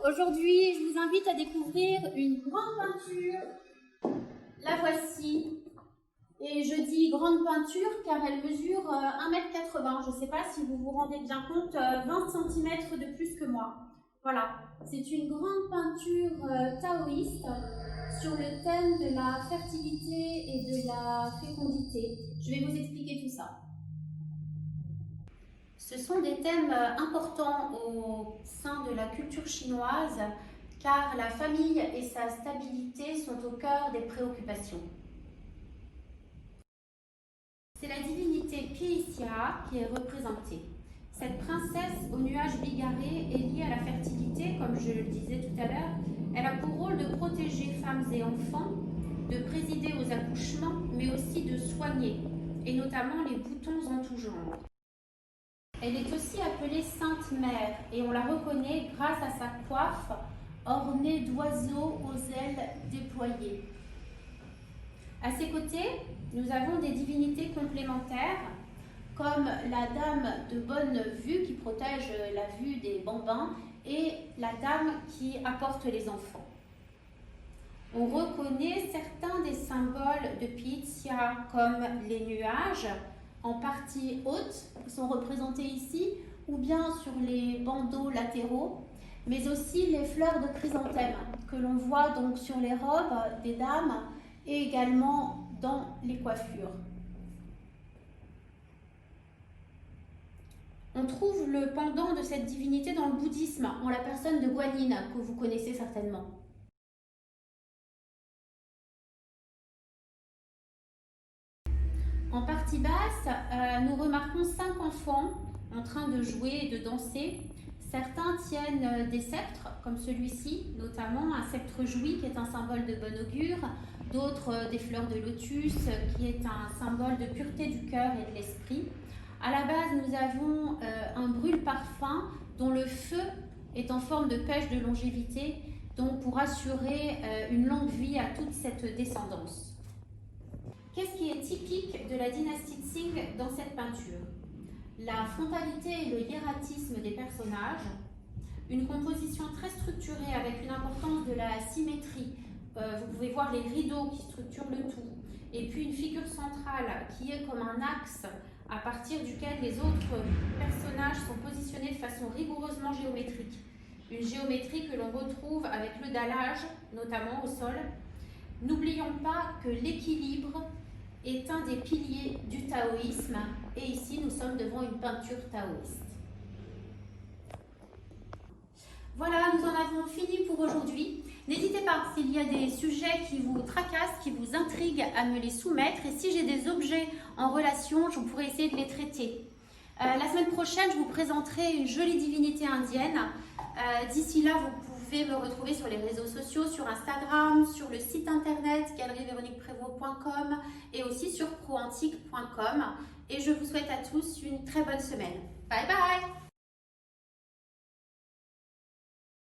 Aujourd'hui, je vous invite à découvrir une grande peinture. La voici. Et je dis grande peinture car elle mesure 1,80 m. Je ne sais pas si vous vous rendez bien compte, 20 cm de plus que moi. Voilà, c'est une grande peinture taoïste sur le thème de la fertilité et de la fécondité. Je vais vous expliquer tout ça. Ce sont des thèmes importants au sein de la culture chinoise car la famille et sa stabilité sont au cœur des préoccupations. C'est la divinité Pi-Xia qui est représentée. Cette princesse aux nuages bigarrés est liée à la fertilité, comme je le disais tout à l'heure. Elle a pour rôle de protéger femmes et enfants, de présider aux accouchements, mais aussi de soigner, et notamment les boutons en tout genre. Elle est aussi appelée Sainte Mère et on la reconnaît grâce à sa coiffe ornée d'oiseaux aux ailes déployées. À ses côtés, nous avons des divinités complémentaires comme la dame de bonne vue qui protège la vue des bambins et la dame qui apporte les enfants. On reconnaît certains des symboles de Pi-Xia comme les nuages, en partie haute, qui sont représentés ici, ou bien sur les bandeaux latéraux, mais aussi les fleurs de chrysanthème que l'on voit donc sur les robes des dames et également dans les coiffures. On trouve le pendant de cette divinité dans le bouddhisme, en la personne de Guanyin, que vous connaissez certainement. En partie basse, nous remarquons 5 enfants en train de jouer et de danser. Certains tiennent des sceptres, comme celui-ci, notamment un sceptre joui qui est un symbole de bon augure, d'autres des fleurs de lotus qui est un symbole de pureté du cœur et de l'esprit. À la base, nous avons un brûle-parfum dont le feu est en forme de pêche de longévité, donc pour assurer une longue vie à toute cette descendance. Qu'est-ce qui est typique de la dynastie Qing dans cette peinture? La frontalité et le hiératisme des personnages, une composition très structurée avec une importance de la symétrie. Vous pouvez voir les rideaux qui structurent le tout. Et puis une figure centrale qui est comme un axe à partir duquel les autres personnages sont positionnés de façon rigoureusement géométrique. Une géométrie que l'on retrouve avec le dallage, notamment au sol. N'oublions pas que l'équilibre est un des piliers du taoïsme et ici nous sommes devant une peinture taoïste. Voilà, nous en avons fini pour aujourd'hui. N'hésitez pas, s'il y a des sujets qui vous tracassent, qui vous intriguent, à me les soumettre. Et si j'ai des objets en relation, je pourrai essayer de les traiter. La semaine prochaine, je vous présenterai une jolie divinité indienne. D'ici là, vous pouvez me retrouver sur les réseaux sociaux, sur Instagram, sur le site internet galerieveroniqueprévost.com et aussi sur proantique.com. Et je vous souhaite à tous une très bonne semaine. Bye bye!